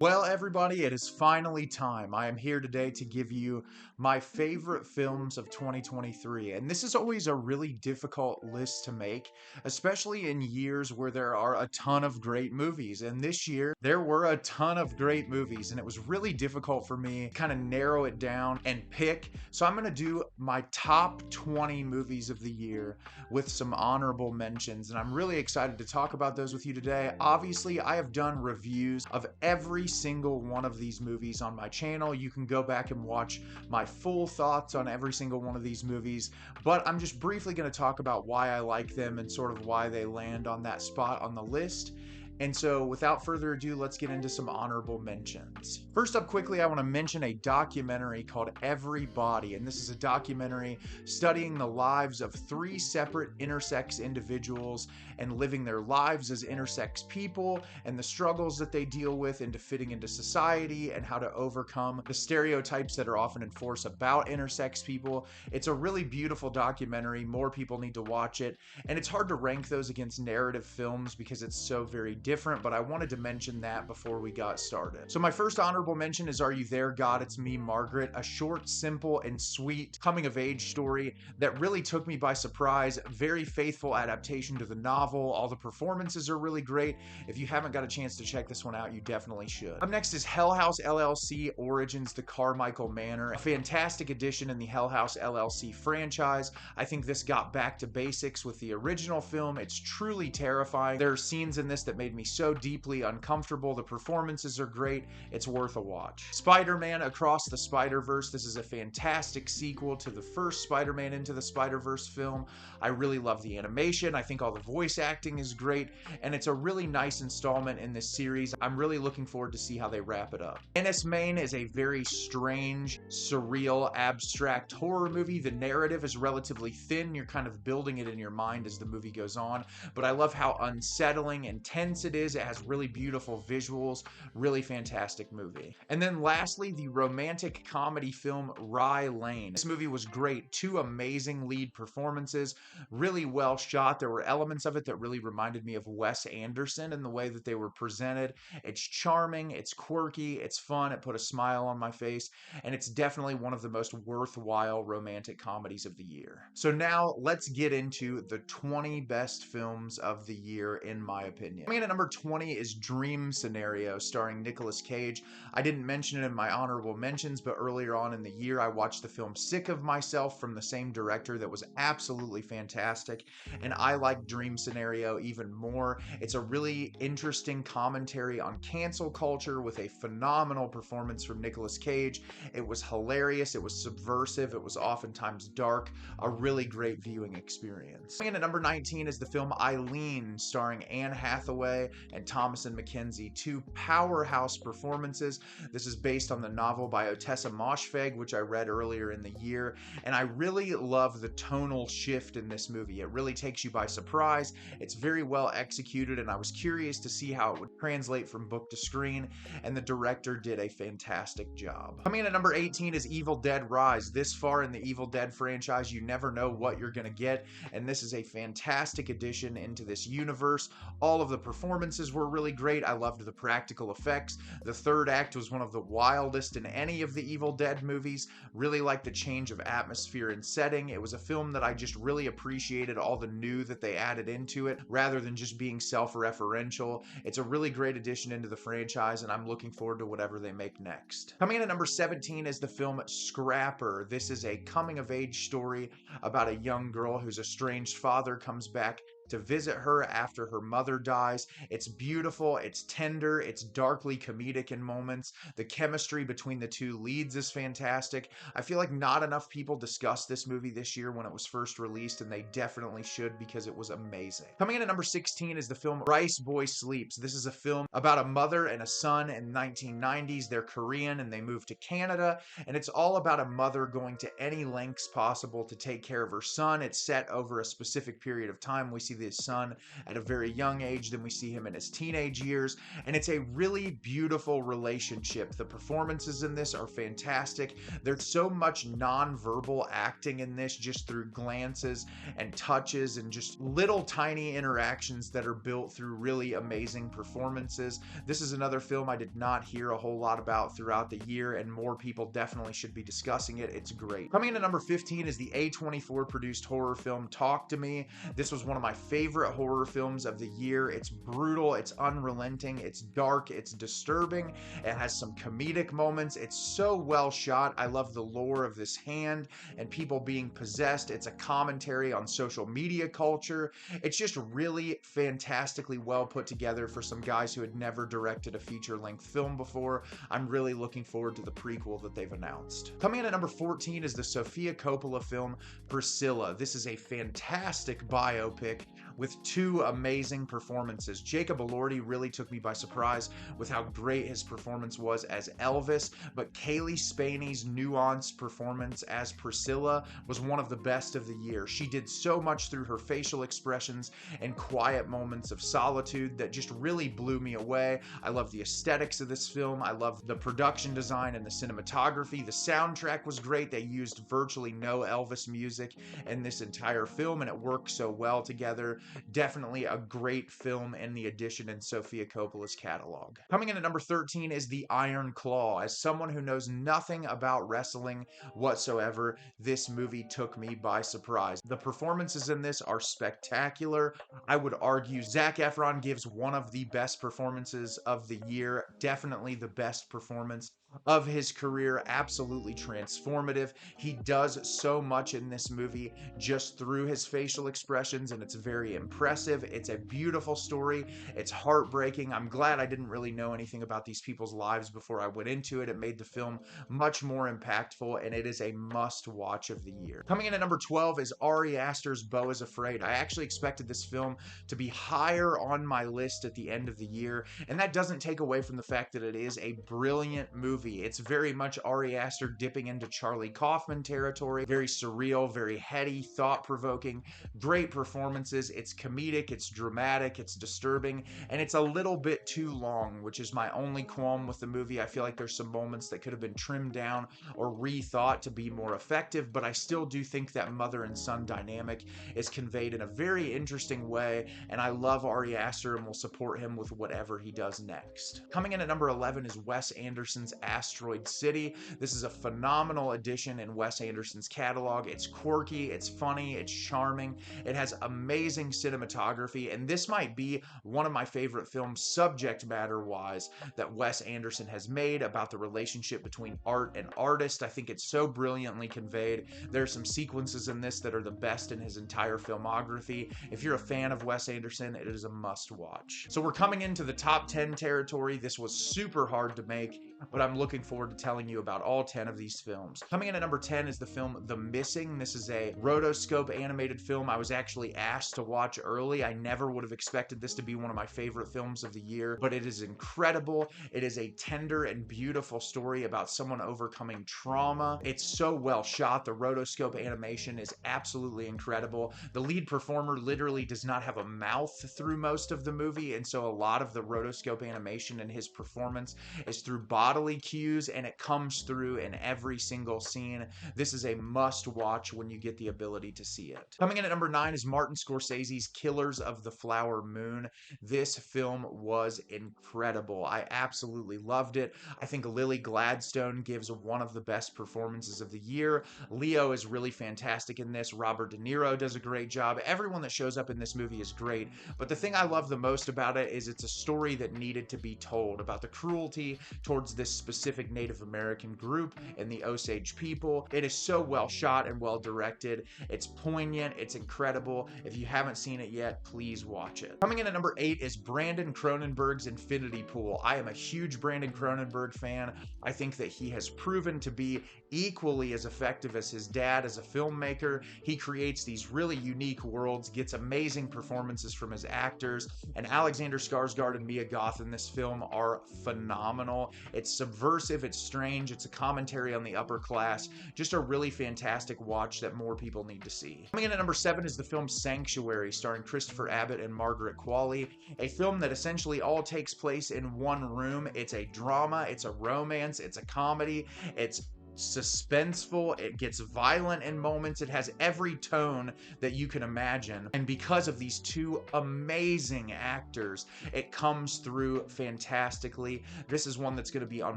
Well, everybody, it is finally time. I am here today to give you my favorite films of 2023. And this is always a really difficult list to make, especially in years where there are a ton of great movies. And this year, there were a ton of great movies, and it was really difficult for me to kind of narrow it down and pick. So I'm going to do my top 20 movies of the year with some honorable mentions. And I'm really excited to talk about those with you today. Obviously, I have done reviews of every single one of these movies on my channel. You can go back and watch my full thoughts on every single one of these movies, but I'm just briefly going to talk about why I like them and sort of why they land on that spot on the list. And so, without further ado, let's get into some honorable mentions. First up, quickly, I want to mention a documentary called Everybody. And this is a documentary studying the lives of three separate intersex individuals and living their lives as intersex people and the struggles that they deal with into fitting into society and how to overcome the stereotypes that are often enforced about intersex people. It's a really beautiful documentary. More people need to watch it. And it's hard to rank those against narrative films because it's so very different, but I wanted to mention that before we got started. So my first honorable mention is Are You There, God? It's Me, Margaret, a short, simple, and sweet coming-of-age story that really took me by surprise. Very faithful adaptation to the novel. All the performances are really great. If you haven't got a chance to check this one out, you definitely should. Up next is Hell House LLC Origins to Carmichael Manor, a fantastic addition in the Hell House LLC franchise. I think this got back to basics with the original film. It's truly terrifying. There are scenes in this that made me so deeply uncomfortable. The performances are great. It's worth a watch. Spider-Man Across the Spiderverse. This is a fantastic sequel to the first Spider-Man Into the Spiderverse film. I really love the animation. I think all the voice acting is great, and it's a really nice installment in this series. I'm really looking forward to see how they wrap it up. Ennis Main is a very strange, surreal, abstract horror movie. The narrative is relatively thin. You're kind of building it in your mind as the movie goes on, but I love how unsettling and tense it is. It has really beautiful visuals, really fantastic movie. And then lastly, the romantic comedy film Rye Lane. This movie was great. Two amazing lead performances, really well shot. There were elements of it that really reminded me of Wes Anderson in the way that they were presented. It's charming, it's quirky, it's fun, it put a smile on my face, and it's definitely one of the most worthwhile romantic comedies of the year. So now let's get into the 20 best films of the year in my opinion. Coming in at number 20 is Dream Scenario starring Nicolas Cage. I didn't mention it in my honorable mentions, but earlier on in the year I watched the film Sick of Myself from the same director that was absolutely fantastic, and I like Dream Scenario even more. It's a really interesting commentary on cancel culture with a phenomenal performance from Nicolas Cage. It was hilarious, it was subversive, it was oftentimes dark, a really great viewing experience. Coming in at number 19 is the film Eileen starring Anne Hathaway and Thomasin McKenzie, two powerhouse performances. This is based on the novel by Ottessa Moshfegh, which I read earlier in the year, and I really love the tonal shift in this movie. It really takes you by surprise. It's very well executed, and I was curious to see how it would translate from book to screen, and the director did a fantastic job. Coming in at number 18 is Evil Dead Rise. This far in the Evil Dead franchise, you never know what you're going to get, and this is a fantastic addition into this universe. All of the performances were really great. I loved the practical effects. The third act was one of the wildest in any of the Evil Dead movies. Really liked the change of atmosphere and setting. It was a film that I just really appreciated all the new that they added into it rather than just being self-referential. It's a really great addition into the franchise, and I'm looking forward to whatever they make next. Coming in at number 17 is the film Scrapper. This is a coming-of-age story about a young girl whose estranged father comes back to visit her after her mother dies. It's beautiful, it's tender, it's darkly comedic in moments. The chemistry between the two leads is fantastic. I feel like not enough people discussed this movie this year when it was first released, and they definitely should because it was amazing. Coming in at number 16 is the film Rice Boy Sleeps. This is a film about a mother and a son in the 1990s. They're Korean and they moved to Canada, and it's all about a mother going to any lengths possible to take care of her son. It's set over a specific period of time. We see the his son at a very young age, then we see him in his teenage years, and it's a really beautiful relationship. The performances in this are fantastic. There's so much non-verbal acting in this, just through glances and touches and just little tiny interactions that are built through really amazing performances. This is another film I did not hear a whole lot about throughout the year, and more people definitely should be discussing it. It's great. Coming in at number 15 is the A24 produced horror film Talk to Me. This was one of my favorite horror films of the year. It's brutal, it's unrelenting, it's dark, it's disturbing, it has some comedic moments. It's so well shot. I love the lore of this hand and people being possessed. It's a commentary on social media culture. It's just really fantastically well put together for some guys who had never directed a feature-length film before. I'm really looking forward to the prequel that they've announced. Coming in at number 14 is the Sofia Coppola film Priscilla. This is a fantastic biopic with two amazing performances. Jacob Elordi really took me by surprise with how great his performance was as Elvis, but Kaylee Spaney's nuanced performance as Priscilla was one of the best of the year. She did so much through her facial expressions and quiet moments of solitude that just really blew me away. I love the aesthetics of this film. I love the production design and the cinematography. The soundtrack was great. They used virtually no Elvis music in this entire film, and it worked so well together. Definitely a great film in the addition in Sofia Coppola's catalog. Coming in at number 13 is The Iron Claw. As someone who knows nothing about wrestling whatsoever, this movie took me by surprise. The performances in this are spectacular. I would argue Zac Efron gives one of the best performances of the year, definitely the best performance of his career. Absolutely transformative. He does so much in this movie just through his facial expressions, and it's very impressive. It's a beautiful story. It's heartbreaking. I'm glad I didn't really know anything about these people's lives before I went into it. It made the film much more impactful, and it is a must-watch of the year. Coming in at number 12 is Ari Aster's Beau is Afraid. I actually expected this film to be higher on my list at the end of the year, and that doesn't take away from the fact that it is a brilliant movie. It's very much Ari Aster dipping into Charlie Kaufman territory. Very surreal, very heady, thought-provoking, great performances. It's comedic, it's dramatic, it's disturbing, and it's a little bit too long, which is my only qualm with the movie. I feel like there's some moments that could have been trimmed down or rethought to be more effective, but I still do think that mother and son dynamic is conveyed in a very interesting way, and I love Ari Aster and will support him with whatever he does next. Coming in at number 11 is Wes Anderson's Asteroid City. This is a phenomenal addition in Wes Anderson's catalog. It's quirky, it's funny, it's charming, it has amazing cinematography, and this might be one of my favorite films subject matter wise that Wes Anderson has made about the relationship between art and artist. I think it's so brilliantly conveyed. There are some sequences in this that are the best in his entire filmography. If you're a fan of Wes Anderson, it is a must watch. So we're coming into the top 10 territory. This was super hard to make, but I'm looking forward to telling you about all 10 of these films. Coming in at number 10 is the film The Missing. This is a rotoscope animated film I was actually asked to watch early. I never would have expected this to be one of my favorite films of the year, but it is incredible. It is a tender and beautiful story about someone overcoming trauma. It's so well shot. The rotoscope animation is absolutely incredible. The lead performer literally does not have a mouth through most of the movie, and so a lot of the rotoscope animation in his performance is through bodily cues, and it comes through in every single scene. This is a must watch when you get the ability to see it. Coming in at number 9 is Martin Scorsese's Killers of the Flower Moon. This film was incredible. I absolutely loved it. I think Lily Gladstone gives one of the best performances of the year. Leo is really fantastic in this. Robert De Niro does a great job. Everyone that shows up in this movie is great, but the thing I love the most about it is it's a story that needed to be told about the cruelty towards this specific Native American group and the Osage people. It is so well shot and well directed. It's poignant. It's incredible. If you haven't seen it yet, please watch it. Coming in at number 8 is Brandon Cronenberg's Infinity Pool. I am a huge Brandon Cronenberg fan. I think that he has proven to be equally as effective as his dad as a filmmaker. He creates these really unique worlds, gets amazing performances from his actors, and Alexander Skarsgård and Mia Goth in this film are phenomenal. It's subversive, it's strange, it's a commentary on the upper class. Just a really fantastic watch that more people need to see. Coming in at number 7 is the film Sanctuary. starring Christopher Abbott and Margaret Qualley, a film that essentially all takes place in one room. It's a drama, it's a romance, it's a comedy, it's suspenseful, it gets violent in moments, it has every tone that you can imagine, and because of these two amazing actors, it comes through fantastically. This is one that's going to be on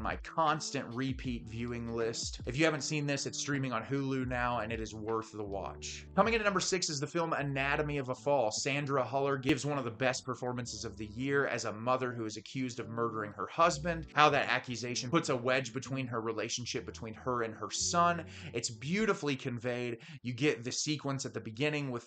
my constant repeat viewing list. If you haven't seen this, it's streaming on Hulu now, and it is worth the watch. Coming in at number 6 is the film Anatomy of a Fall. Sandra Huller gives one of the best performances of the year as a mother who is accused of murdering her husband, how that accusation puts a wedge between her relationship between her and her son. It's beautifully conveyed. You get the sequence at the beginning with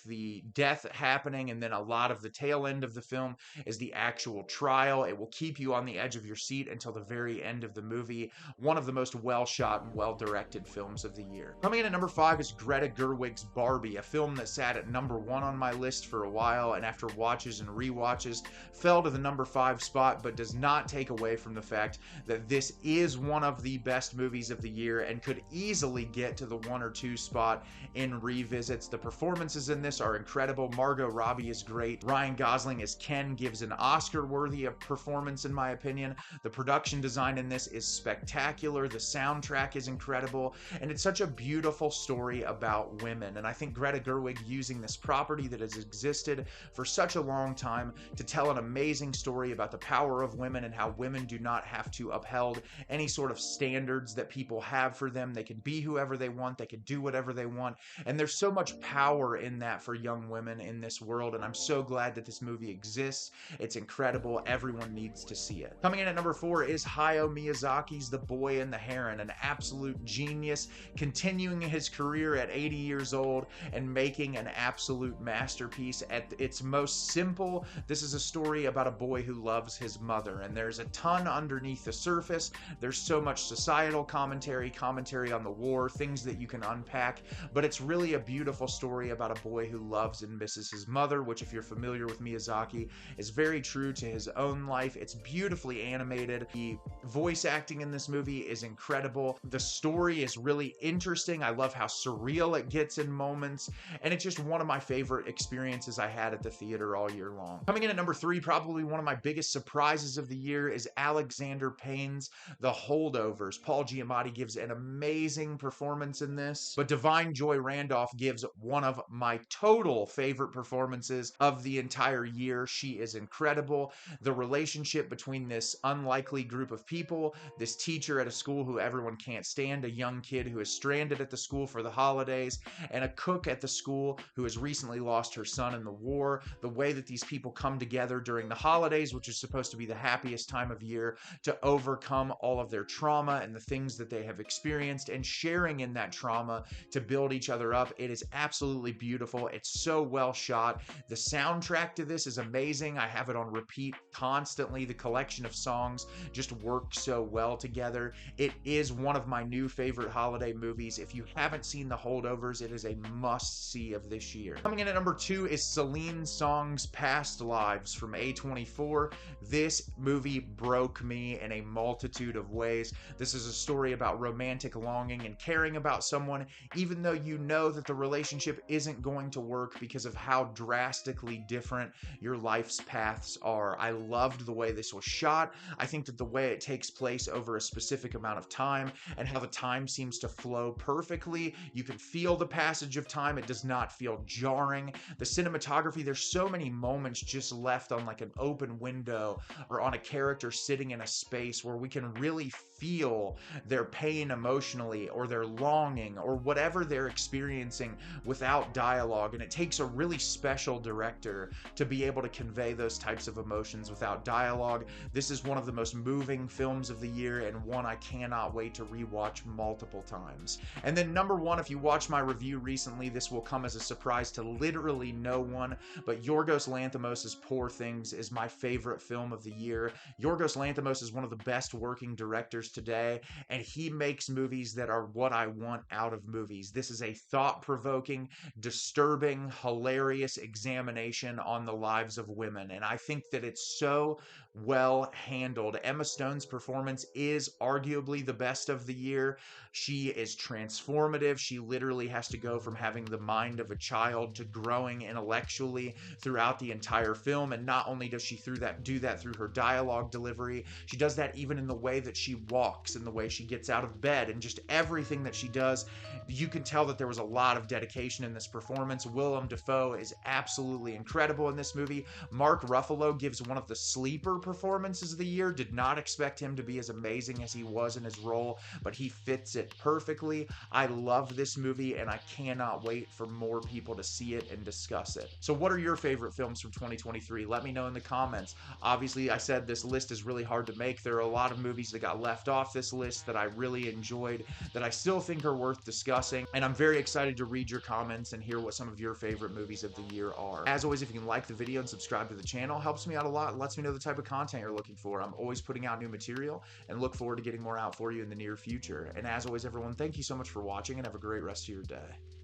the death happening, and then a lot of the tail end of the film is the actual trial. It will keep you on the edge of your seat until the very end of the movie. One of the most well shot and well directed films of the year. Coming in at number 5 is Greta Gerwig's Barbie, a film that sat at number 1 on my list for a while, and after watches and rewatches fell to the number 5 spot, but does not take away from the fact that this is one of the best movies of the year and could easily get to the 1 or 2 spot in revisits. The performances in this are incredible. Margot Robbie is great. Ryan Gosling as Ken gives an Oscar-worthy performance in my opinion. The production design in this is spectacular. The soundtrack is incredible, and it's such a beautiful story about women. And I think Greta Gerwig using this property that has existed for such a long time to tell an amazing story about the power of women and how women do not have to uphold any sort of standards that people have for them. They can be whoever they want, they can do whatever they want, and there's so much power in that for young women in this world, and I'm so glad that this movie exists. It's incredible. Everyone needs to see it. Coming in at number 4 is Hayao Miyazaki's The Boy and the Heron, an absolute genius, continuing his career at 80 years old and making an absolute masterpiece. At its most simple, this is a story about a boy who loves his mother, and there's a ton underneath the surface. There's so much societal commentary on the war, things that you can unpack, but it's really a beautiful story about a boy who loves and misses his mother, which, if you're familiar with Miyazaki, is very true to his own life. It's beautifully animated. The voice acting in this movie is incredible. The story is really interesting. I love how surreal it gets in moments, and it's just one of my favorite experiences I had at the theater all year long. Coming in at number 3, probably one of my biggest surprises of the year, is Alexander Payne's The Holdovers. Paul Giamatti gives an amazing performance in this, but Divine Joy Randolph gives one of my total favorite performances of the entire year. She is incredible. The relationship between this unlikely group of people, this teacher at a school who everyone can't stand, a young kid who is stranded at the school for the holidays, and a cook at the school who has recently lost her son in the war. The way that these people come together during the holidays, which is supposed to be the happiest time of year, to overcome all of their trauma and the things that they have experienced, and sharing in that trauma to build each other up. It is absolutely beautiful. It's so well shot. The soundtrack to this is amazing. I have it on repeat constantly. The collection of songs just work so well together. It is one of my new favorite holiday movies. If you haven't seen The Holdovers, it is a must-see of this year. Coming in at number 2 is Celine Song's Past Lives from A24. This movie broke me in a multitude of ways. This is a story about romantic longing and caring about someone, even though you know that the relationship isn't going to work because of how drastically different your life's paths are. I loved the way this was shot. I think that the way it takes place over a specific amount of time and how the time seems to flow perfectly. You can feel the passage of time. It does not feel jarring. The cinematography, there's so many moments just left on like an open window or on a character sitting in a space where we can really feel their pain emotionally or their longing or whatever they're experiencing without dialogue. And it takes a really special director to be able to convey those types of emotions without dialogue. This is one of the most moving films of the year and one I cannot wait to rewatch multiple times. And then number 1, if you watched my review recently, this will come as a surprise to literally no one, but Yorgos Lanthimos' Poor Things is my favorite film of the year. Yorgos Lanthimos is one of the best working directors today, and he he makes movies that are what I want out of movies. This is a thought-provoking, disturbing, hilarious examination on the lives of women, and I think that it's so well handled. Emma Stone's performance is arguably the best of the year. She is transformative. She literally has to go from having the mind of a child to growing intellectually throughout the entire film. And not only does she do that through her dialogue delivery, she does that even in the way that she walks and the way she gets out of bed and just everything that she does. You can tell that there was a lot of dedication in this performance. Willem Dafoe is absolutely incredible in this movie. Mark Ruffalo gives one of the sleeper performances of the year. Did not expect him to be as amazing as he was in his role, but he fits it perfectly. I love this movie, and I cannot wait for more people to see it and discuss it. So what are your favorite films from 2023? Let me know in the comments. Obviously, I said this list is really hard to make. There are a lot of movies that got left off this list that I really enjoyed, that I still think are worth discussing, and I'm very excited to read your comments and hear what some of your favorite movies of the year are. As always, if you can like the video and subscribe to the channel, helps me out a lot and lets me know the type of content you're looking for. I'm always putting out new material and look forward to getting more out for you in the near future. And as always, everyone, thank you so much for watching and have a great rest of your day.